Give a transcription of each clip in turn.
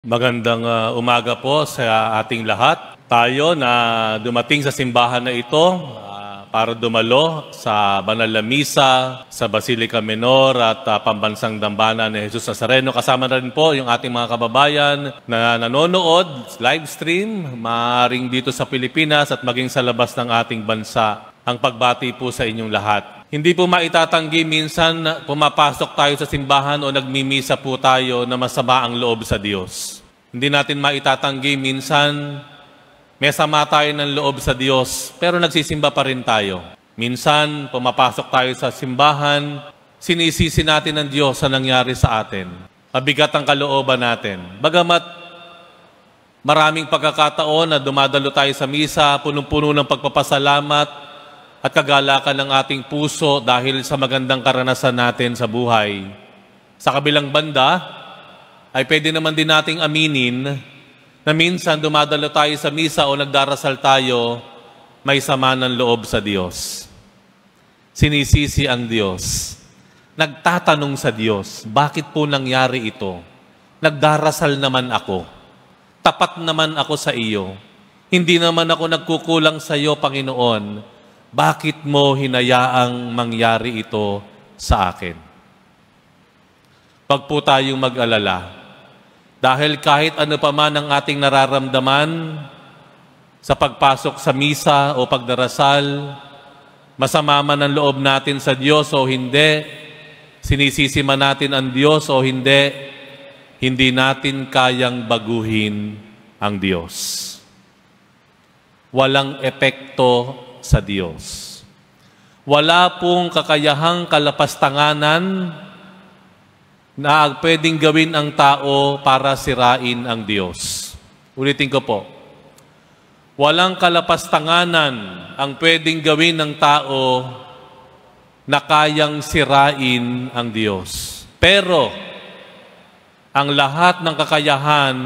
Magandang umaga po sa ating lahat. Tayo na dumating sa simbahan na ito para dumalo sa banal na misa sa Basilica Menor at Pambansang Dambana ni Jesus Nazareno. Kasama na rin po yung ating mga kababayan na nanonood, live stream, maaaring dito sa Pilipinas at maging sa labas ng ating bansa. Ang pagbati po sa inyong lahat. Hindi po maitatanggi minsan pumapasok tayo sa simbahan o nagmimisa po tayo na masama ang loob sa Diyos. Hindi natin maitatanggi minsan may sama tayo ng loob sa Diyos pero nagsisimba pa rin tayo. Minsan pumapasok tayo sa simbahan, sinisisi natin ang Diyos sa nangyari sa atin. Mabigat ang kalooban natin. Bagamat maraming pagkakataon na dumadalo tayo sa misa, punong-puno ng pagpapasalamat, at kagalakan ng ating puso dahil sa magandang karanasan natin sa buhay. Sa kabilang banda, ay pwede naman din nating aminin na minsan dumadalo tayo sa misa o nagdarasal tayo, may sama ng loob sa Diyos. Sinisisi ang Diyos. Nagtatanong sa Diyos, bakit po nangyari ito? Nagdarasal naman ako. Tapat naman ako sa iyo. Hindi naman ako nagkukulang sa iyo, Panginoon. Bakit mo hinayaang mangyari ito sa akin? Pag po tayong mag-alala, dahil kahit ano pa man ang ating nararamdaman sa pagpasok sa misa o pagdarasal, masama man ang loob natin sa Diyos o hindi, sinisisi man natin ang Diyos o hindi natin kayang baguhin ang Diyos. Walang epekto sa Diyos. Wala pong kakayahang kalapastanganan na pwedeng gawin ang tao para sirain ang Diyos. Ulitin ko po. Walang kalapastanganan ang pwedeng gawin ng tao na kayang sirain ang Diyos. Pero, ang lahat ng kakayahan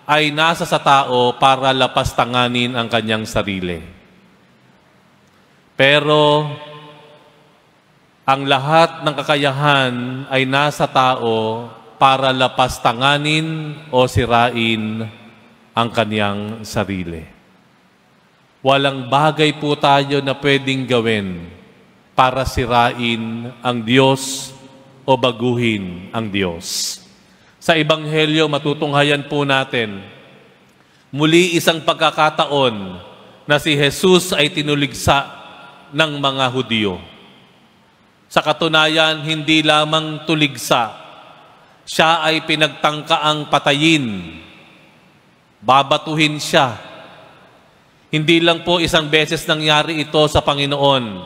ay nasa sa tao para lapastanganin ang kanyang sarili. Pero, ang lahat ng kakayahan ay nasa tao para lapastanganin o sirain ang kaniyang sarili. Walang bagay po tayo na pwedeng gawin para sirain ang Diyos o baguhin ang Diyos. Sa Ebanghelyo, matutunghayan po natin, muli isang pagkakataon na si Jesus ay tinuligsa ng mga Hudyo. Sa katunayan, hindi lamang tuligsa, siya ay pinagtangkaang patayin. Babatuhin siya. Hindi lang po isang beses nangyari ito sa Panginoon.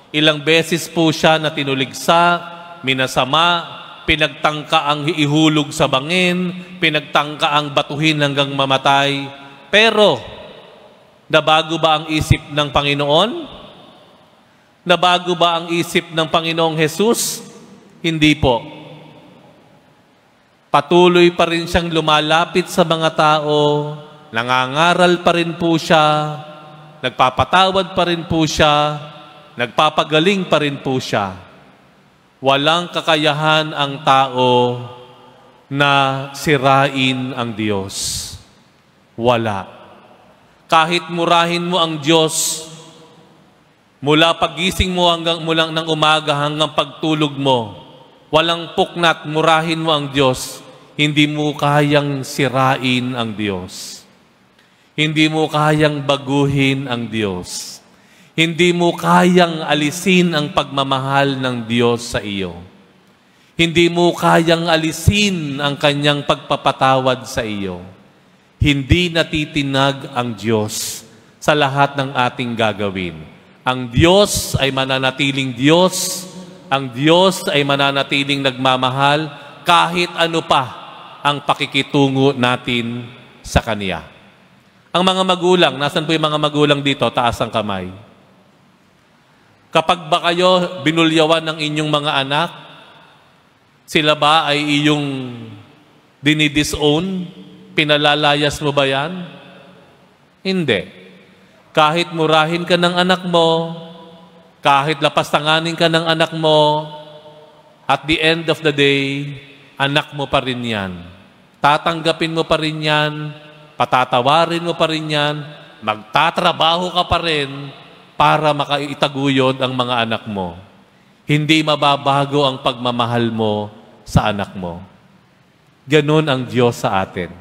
Ilang beses po siya na tinuligsa, minasama, pinagtangkaang ihulog sa bangin, pinagtangkaang batuhin hanggang mamatay. Pero, nabago ba ang isip ng Panginoon? Nabago ba ang isip ng Panginoong Jesus? Hindi po. Patuloy pa rin siyang lumalapit sa mga tao, nangangaral pa rin po siya, nagpapatawad pa rin po siya, nagpapagaling pa rin po siya. Walang kakayahan ang tao na sirain ang Diyos. Wala. Kahit murahin mo ang Diyos, mula pagising mo mula ng umaga hanggang pagtulog mo, walang puknat, murahin mo ang Diyos, hindi mo kayang sirain ang Diyos. Hindi mo kayang baguhin ang Diyos. Hindi mo kayang alisin ang pagmamahal ng Diyos sa iyo. Hindi mo kayang alisin ang kanyang pagpapatawad sa iyo. Hindi natitinag ang Diyos sa lahat ng ating gagawin. Ang Diyos ay mananatiling Diyos. Ang Diyos ay mananatiling nagmamahal kahit ano pa ang pakikitungo natin sa Kanya. Ang mga magulang, nasan po yung mga magulang dito? Taas ang kamay. Kapag ba kayo binulyawan ng inyong mga anak, sila ba ay iyong dinidisown? Pinalalayas mo ba yan? Hindi. Kahit murahin ka ng anak mo, kahit lapastanganin ka ng anak mo, at the end of the day, anak mo pa rin yan. Tatanggapin mo pa rin yan, patatawarin mo pa rin yan, magtatrabaho ka pa rin para makaitaguyod ang mga anak mo. Hindi mababago ang pagmamahal mo sa anak mo. Ganon ang Diyos sa atin.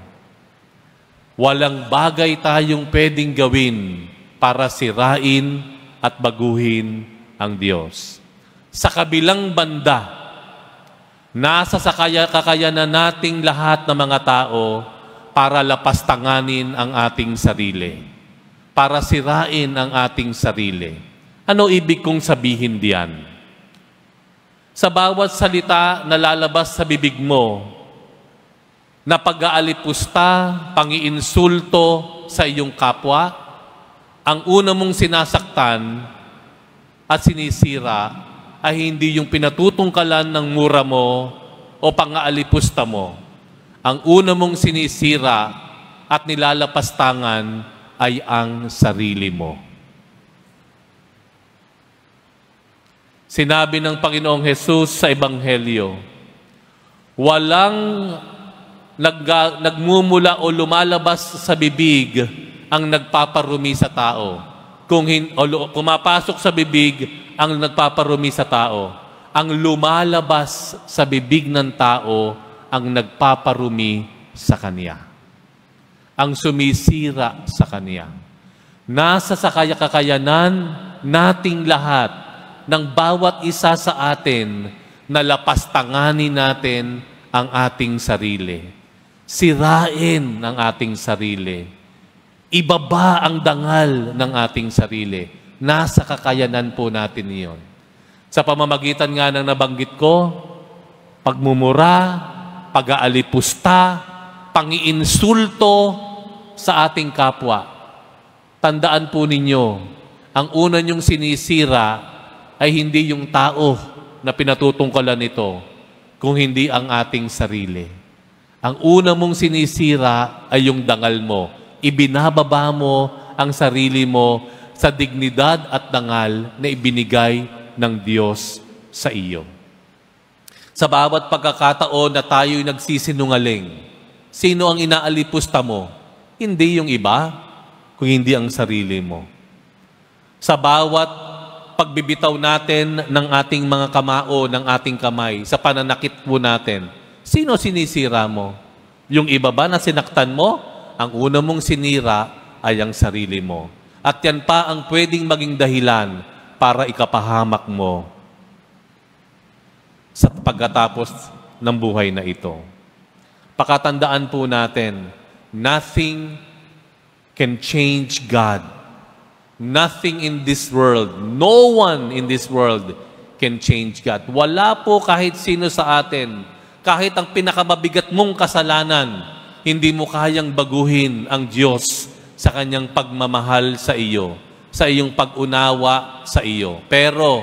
Walang bagay tayong pwedeng gawin para sirain at baguhin ang Diyos. Sa kabilang banda, nasa sa kakayanan nating lahat ng mga tao para lapastanganin ang ating sarili, para sirain ang ating sarili. Ano ibig kong sabihin diyan? Sa bawat salita na lalabas sa bibig mo, na pag-aalipusta, pangiinsulto sa iyong kapwa, ang una mong sinasaktan at sinisira ay hindi yung pinatutungkalan ng mura mo o pang-aalipusta mo. Ang una mong sinisira at nilalapastangan ay ang sarili mo. Sinabi ng Panginoong Hesus sa Ebanghelyo, walang nagmumula o lumalabas sa bibig ang nagpaparumi sa tao. Kung pumapasok sa bibig ang nagpaparumi sa tao, ang lumalabas sa bibig ng tao ang nagpaparumi sa kanya. Ang sumisira sa kanya. Nasa sa kakayanan nating lahat ng bawat isa sa atin na lapastanganin natin ang ating sarili. Sirain ang ating sarili. Ibaba ang dangal ng ating sarili. Nasa kakayanan po natin iyon. Sa pamamagitan nga ng nabanggit ko, pagmumura, pag-aalipusta, pangiinsulto sa ating kapwa. Tandaan po ninyo, ang una niyong sinisira ay hindi yung tao na pinatutungkalan nito, kung hindi ang ating sarili. Ang una mong sinisira ay yung dangal mo. Ibinababa mo ang sarili mo sa dignidad at dangal na ibinigay ng Diyos sa iyo. Sa bawat pagkakataon na tayo'y nagsisinungaling, sino ang inaalipusta mo? Hindi yung iba, kung hindi ang sarili mo. Sa bawat pagbibitaw natin ng ating mga kamao, ng ating kamay, sa pananakit po natin, sino sinisira mo? Yung iba ba na sinaktan mo? Ang una mong sinira ay ang sarili mo. At yan pa ang pwedeng maging dahilan para ikapahamak mo sa pagkatapos ng buhay na ito. Pakatandaan po natin, nothing can change God. Nothing in this world, no one in this world can change God. Wala po kahit sino sa atin, kahit ang pinakamabigat mong kasalanan, hindi mo kayang baguhin ang Diyos sa kanyang pagmamahal sa iyo, sa iyong pag-unawa sa iyo. Pero,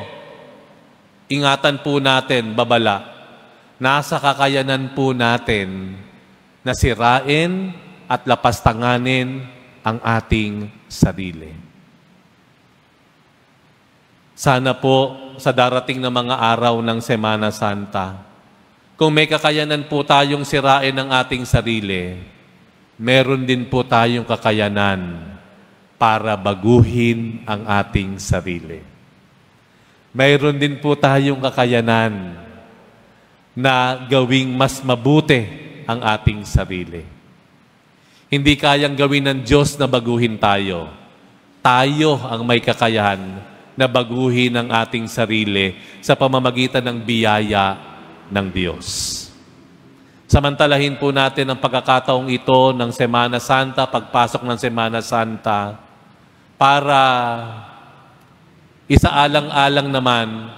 ingatan po natin, babala, nasa kakayanan po natin na sirain at lapastanganin ang ating sarili. Sana po sa darating na mga araw ng Semana Santa, kung may kakayanan po tayong sirain ang ating sarili, meron din po tayong kakayanan para baguhin ang ating sarili. Mayroon din po tayong kakayanan na gawing mas mabuti ang ating sarili. Hindi kayang gawin ng Diyos na baguhin tayo. Tayo ang may kakayahan na baguhin ang ating sarili sa pamamagitan ng biyaya ng Diyos. Samantalahin po natin ang pagkakataong ito ng Semana Santa, pagpasok ng Semana Santa, para isaalang-alang naman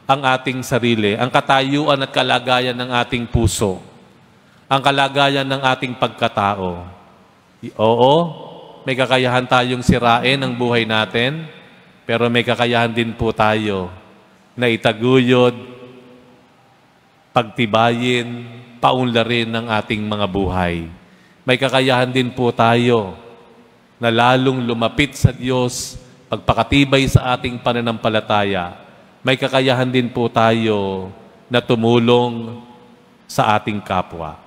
ang ating sarili, ang katayuan at kalagayan ng ating puso, ang kalagayan ng ating pagkatao. Oo, may kakayahan tayong sirain ang buhay natin, pero may kakayahan din po tayo na itaguyod, pagtibayin, paunlarin ng ating mga buhay. May kakayahan din po tayo na lalong lumapit sa Diyos, pagpakatibay sa ating pananampalataya. May kakayahan din po tayo na tumulong sa ating kapwa.